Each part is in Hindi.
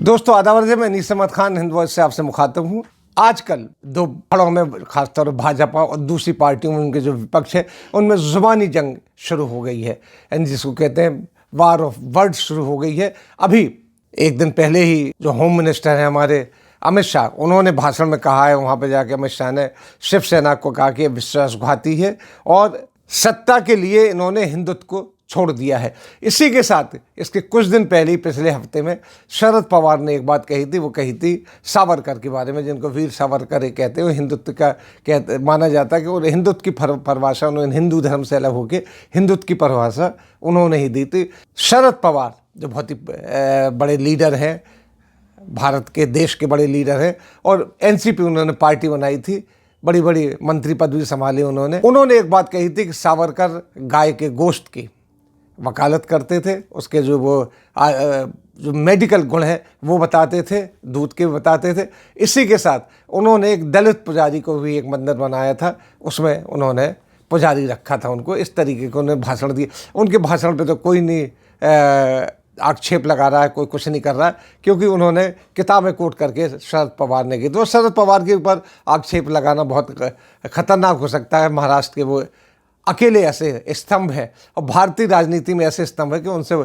दोस्तों आदाब है, मैं नीस अहमद खान हिंद वॉइस से आपसे मुखातब हूँ। आजकल दो बड़ों में खासतौर पर भाजपा और दूसरी पार्टियों में उनके जो विपक्ष है उनमें ज़ुबानी जंग शुरू हो गई है, यानी जिसको कहते हैं वार ऑफ वर्ड्स शुरू हो गई है। अभी एक दिन पहले ही जो होम मिनिस्टर हैं हमारे अमित शाह, उन्होंने भाषण में कहा है, वहाँ पर जाके अमित शाह ने शिवसेना को कहा कि विश्वासघाती है और सत्ता के लिए इन्होंने हिंदुत्व को छोड़ दिया है। इसी के साथ इसके कुछ दिन पहले ही पिछले हफ्ते में शरद पवार ने एक बात कही थी, वो कही थी सावरकर के बारे में, जिनको वीर सावरकर ये कहते हैं। वो हिंदुत्व का कहते माना जाता है कि वो हिंदुत्व की परिभाषा उन्होंने हिंदू धर्म से अलग होकर हिंदुत्व की परिभाषा उन्होंने ही दी थी। शरद पवार जो बहुत ही बड़े लीडर हैं, भारत के देश के बड़े लीडर हैं, और एनसीपी उन्होंने पार्टी बनाई थी, बड़ी बड़ी मंत्री पद भी संभाली उन्होंने एक बात कही थी कि सावरकर गाय के गोश्त की वकालत करते थे, उसके जो मेडिकल गुण हैं वो बताते थे, दूध के बताते थे। इसी के साथ उन्होंने एक दलित पुजारी को भी एक मंदिर बनाया था, उसमें उन्होंने पुजारी रखा था उनको। इस तरीके के उन्होंने भाषण दिए। उनके भाषण पे तो कोई नहीं आक्षेप लगा रहा है, कोई कुछ नहीं कर रहा है, क्योंकि उन्होंने किताबें कोट करके शरद पवार ने की। तो शरद पवार के ऊपर आक्षेप लगाना बहुत खतरनाक हो सकता है। महाराष्ट्र के वो अकेले ऐसे स्तंभ है, और भारतीय राजनीति में ऐसे स्तंभ है कि उनसे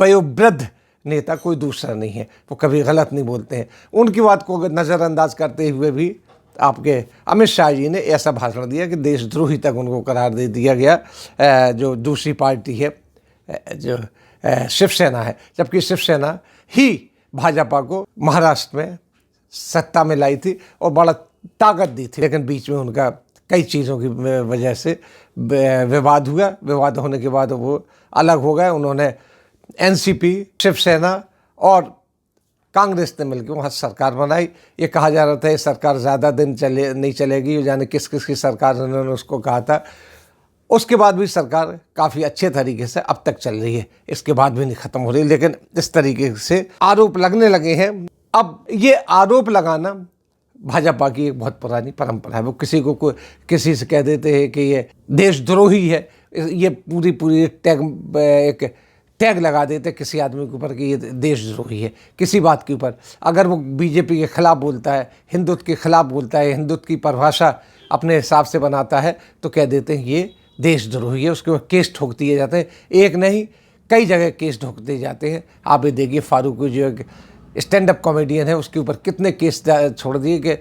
वयोवृद्ध नेता कोई दूसरा नहीं है, वो कभी गलत नहीं बोलते हैं। उनकी बात को नज़रअंदाज करते हुए भी आपके अमित शाह जी ने ऐसा भाषण दिया कि देशद्रोही तक उनको करार दे दिया गया। जो दूसरी पार्टी है जो शिवसेना है, जबकि शिवसेना ही भाजपा को महाराष्ट्र में सत्ता में लाई थी और बड़ा ताकत दी थी, लेकिन बीच में उनका कई चीज़ों की वजह से विवाद हुआ। विवाद होने के बाद वो अलग हो गए। उन्होंने एनसीपी, शिवसेना और कांग्रेस ने मिलकर वहाँ सरकार बनाई। ये कहा जा रहा था ये सरकार ज़्यादा दिन नहीं चलेगी, जाने किस किस की सरकार उन्होंने उसको कहा था। उसके बाद भी सरकार काफ़ी अच्छे तरीके से अब तक चल रही है, इसके बाद भी नहीं ख़त्म हो रही। लेकिन इस तरीके से आरोप लगने लगे हैं। अब ये आरोप लगाना भाजपा की एक बहुत पुरानी परंपरा है। वो किसी से कह देते हैं कि ये देशद्रोही है, ये पूरी एक टैग लगा देते किसी आदमी के ऊपर कि ये देशद्रोही है। किसी बात के ऊपर अगर वो बीजेपी के खिलाफ बोलता है, हिंदुत्व के खिलाफ बोलता है, हिंदुत्व की परिभाषा अपने हिसाब से बनाता है, तो कह देते हैं ये देशद्रोही है। उसके ऊपर केस ठोक दिए जाते हैं, एक नहीं कई जगह केस ठोक दिए जाते हैं। आप ये देखिए फारूक जो स्टैंड अप कॉमेडियन है, उसके ऊपर कितने केस छोड़ दिए गए,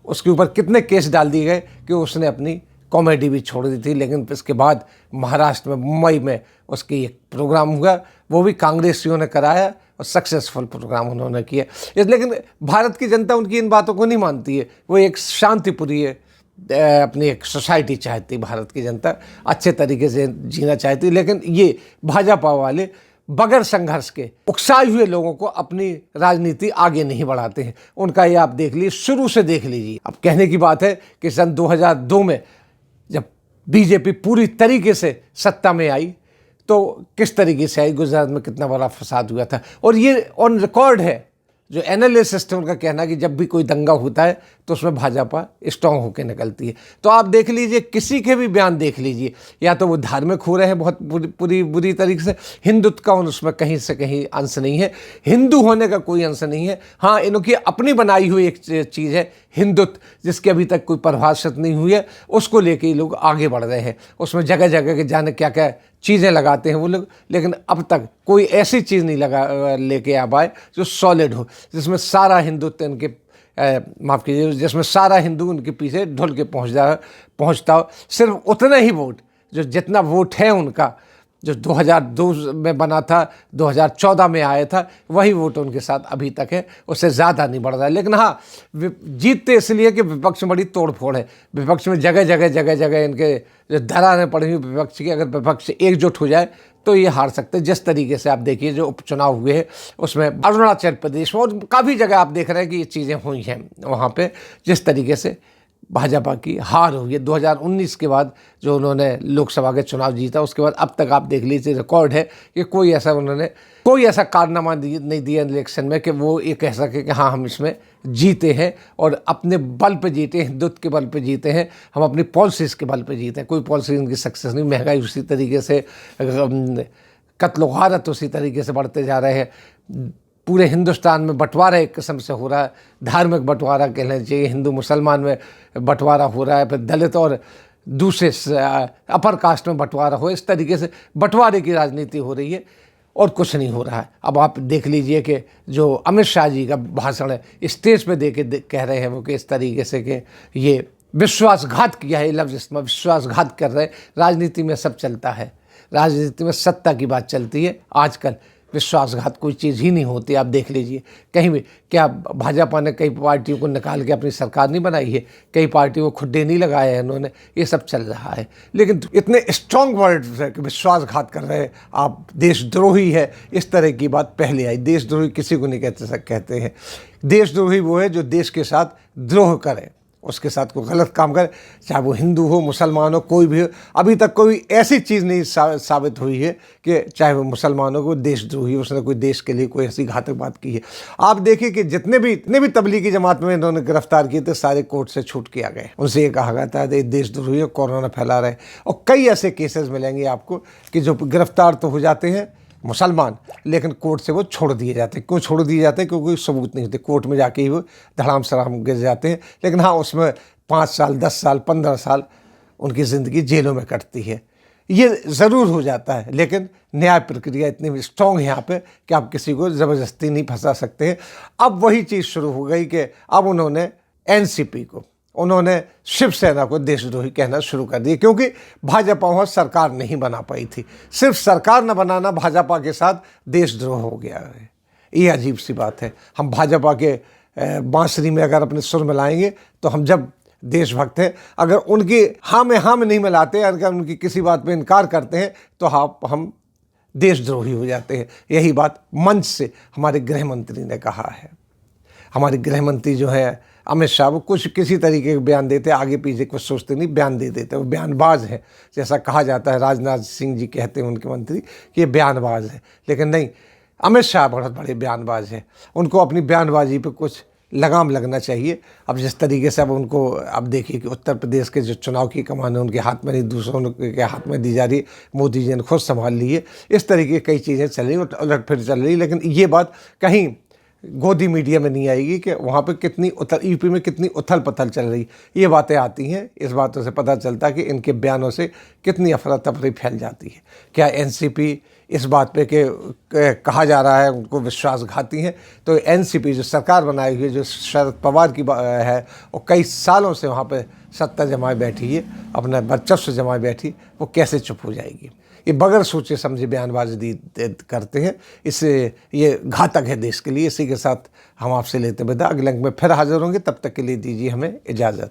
उसके ऊपर कितने केस डाल दिए गए कि उसने अपनी कॉमेडी भी छोड़ दी थी। लेकिन इसके बाद महाराष्ट्र में मुंबई में उसकी एक प्रोग्राम हुआ, वो भी कांग्रेसियों ने कराया और सक्सेसफुल प्रोग्राम उन्होंने किया। लेकिन भारत की जनता उनकी इन बातों को नहीं मानती है। वो एक शांतिप्रिय अपनी एक सोसाइटी चाहती, भारत की जनता अच्छे तरीके से जीना चाहती। लेकिन ये भाजपा वाले बगैर संघर्ष के उकसाए हुए लोगों को अपनी राजनीति आगे नहीं बढ़ाते हैं। उनका ये आप देख लीजिए, शुरू से देख लीजिए। अब कहने की बात है कि सन 2002 में जब बीजेपी पूरी तरीके से सत्ता में आई तो किस तरीके से आई, गुजरात में कितना बड़ा फसाद हुआ था। और ये ऑन रिकॉर्ड है, जो एनालिसिस्ट है उनका कहना कि जब भी कोई दंगा होता है तो उसमें भाजपा स्ट्रांग होकर निकलती है। तो आप देख लीजिए, किसी के भी बयान देख लीजिए, या तो वो धार्मिक हो रहे हैं बहुत बुरी तरीके से, हिंदुत्व का उसमें कहीं से कहीं अंश नहीं है, हिंदू होने का कोई अंश नहीं है। हाँ, इनकी अपनी बनाई हुई एक चीज़ है हिंदुत्व, जिसकी अभी तक कोई परिभाषित नहीं हुई है, उसको लेके ही लोग आगे बढ़ रहे हैं। उसमें जगह जगह के जाने क्या क्या चीज़ें लगाते हैं वो लोग, लेकिन अब तक कोई ऐसी चीज़ नहीं लेके आ पाए जो सॉलिड हो, जिसमें सारा हिंदुत्व इनके माफ़ कीजिए, जिसमें सारा हिंदू उनके पीछे ढुल के पहुंचता हो। सिर्फ उतना ही वोट, जितना वोट है उनका, जो 2002 में बना था, 2014 में आया था, वही वोट उनके साथ अभी तक है, उससे ज़्यादा नहीं बढ़ रहा है। लेकिन हाँ, जीतते इसलिए कि विपक्ष में बड़ी तोड़फोड़ है। विपक्ष में जगह जगह इनके जो दरारें पड़ी हुई विपक्ष की, अगर विपक्ष एकजुट हो जाए तो ये हार सकते हैं। जिस तरीके से आप देखिए जो उपचुनाव हुए हैं उसमें अरुणाचल प्रदेश में और काफ़ी जगह आप देख रहे हैं कि ये चीज़ें हुई हैं वहाँ पे, जिस तरीके से भाजपा की हार हुई है 2019 के बाद जो उन्होंने लोकसभा के चुनाव जीता, उसके बाद अब तक आप देख लीजिए रिकॉर्ड है कि कोई ऐसा कारनामा नहीं दिया इलेक्शन में कि वो ये कह सके कि हाँ हम इसमें जीते हैं और अपने बल पे जीते हैं, हिंदुत्व के बल पे जीते हैं, हम अपनी पॉलिसीज़ के बल पे जीते हैं। कोई पॉलिसी इनकी सक्सेस नहीं। महंगाई उसी तरीके से, कत्ल गारत उसी तरीके से बढ़ते जा रहे हैं, पूरे हिंदुस्तान में बंटवारा एक किस्म से हो रहा है, धार्मिक बंटवारा कहना चाहिए, हिंदू मुसलमान में बंटवारा हो रहा है, फिर दलित और दूसरे अपर कास्ट में बंटवारा हो, इस तरीके से बंटवारे की राजनीति हो रही है और कुछ नहीं हो रहा है। अब आप देख लीजिए कि जो अमित शाह जी का भाषण है स्टेज पे दे के कह रहे हैं वो कि इस तरीके से कि ये विश्वासघात किया है, लफ्ज़ इसमें विश्वासघात कर रहे हैं। राजनीति में सब चलता है, राजनीति में सत्ता की बात चलती है, आजकल विश्वासघात कोई चीज़ ही नहीं होती। आप देख लीजिए कहीं भी, क्या भाजपा ने कई पार्टियों को निकाल के अपनी सरकार नहीं बनाई है, कई पार्टियों को खुड्डे नहीं लगाए हैं इन्होंने, ये सब चल रहा है। लेकिन इतने स्ट्रॉन्ग वर्ड्स है कि विश्वासघात कर रहे हैं आप, देशद्रोही है, इस तरह की बात पहले आई। देशद्रोही किसी को नहीं कहते हैं। देशद्रोही वो है जो देश के साथ द्रोह करे, उसके साथ कोई गलत काम करे, चाहे वो हिंदू हो, मुसलमान हो, कोई भी हो। अभी तक कोई ऐसी चीज़ नहीं साबित हुई है कि चाहे वो मुसलमानों को देशद्रोही, उसने कोई देश के लिए कोई ऐसी घातक बात की है। आप देखिए कि जितने भी तबलीगी जमात में इन्होंने गिरफ्तार किए थे, सारे कोर्ट से छूट के आ गए। उनसे ये कहा गया था देशद्रोही कोरोना फैला रहे, और कई ऐसे केसेस मिलेंगे आपको कि जो गिरफ्तार तो हो जाते हैं मुसलमान, लेकिन कोर्ट से वो छोड़ दिए जाते हैं। क्यों छोड़ दिए जाते हैं? क्योंकि कोई सबूत नहीं होते, कोर्ट में जाके ही वो धड़ाम सड़ाम गिर जाते हैं। लेकिन हाँ, उसमें 5 साल 10 साल 15 साल उनकी ज़िंदगी जेलों में कटती है, ये ज़रूर हो जाता है। लेकिन न्याय प्रक्रिया इतनी स्ट्रॉन्ग है यहाँ पे कि आप किसी को ज़बरदस्ती नहीं फंसा सकते हैं। अब वही चीज़ शुरू हो गई कि अब उन्होंने एनसीपी को, उन्होंने शिवसेना को देशद्रोही कहना शुरू कर दिया, क्योंकि भाजपा वहाँ सरकार नहीं बना पाई थी। सिर्फ सरकार न बनाना भाजपा के साथ देशद्रोह हो गया है। ये अजीब सी बात है। हम भाजपा के बांसुरी में अगर अपने सुर मिलाएंगे तो हम जब देशभक्त हैं, अगर उनकी हाँ में नहीं मिलाते, अगर उनकी किसी बात पे इनकार करते हैं तो हम देशद्रोही हो जाते हैं। यही बात मंच से हमारे गृह मंत्री ने कहा है। हमारे गृह मंत्री जो है अमित शाह, वो कुछ किसी तरीके के बयान देते, आगे पीछे कुछ सोचते नहीं, बयान दे देते। वो बयानबाज है, जैसा कहा जाता है। राजनाथ सिंह जी कहते हैं उनके मंत्री कि ये बयानबाज है, लेकिन नहीं, अमित शाह बहुत बड़े बयानबाज हैं। उनको अपनी बयानबाजी पे कुछ लगाम लगना चाहिए। अब जिस तरीके से अब उनको, अब देखिए कि उत्तर प्रदेश के जो चुनाव की कमान है उनके हाथ में नहीं, दूसरों के हाथ में दी जा रही है। मोदी जी ने खुद संभाल ली है। इस तरीके कई चीज़ें चल रही, उलट फिर चल रही। लेकिन ये बात कहीं गोदी मीडिया में नहीं आएगी कि वहाँ पे कितनी यूपी में कितनी उथल पथल चल रही। ये बातें आती हैं, इस बातों से पता चलता है कि इनके बयानों से कितनी अफरा तफरी फैल जाती है। क्या एनसीपी इस बात पे कि कहा जा रहा है उनको विश्वासघाती हैं, तो एनसीपी जो सरकार बनाई हुई है, जो शरद पवार की है, वो कई सालों से वहाँ पे सत्ता जमाए बैठी है, अपना वर्चस्व जमाए बैठी, वो कैसे चुप हो जाएगी? ये बगैर सोचे समझे बयानबाजी करते हैं। इससे ये घातक है देश के लिए। इसी के साथ हम आपसे लेते विदा। अगले अंक में फिर हाजिर होंगे, तब तक के लिए दीजिए हमें इजाज़त।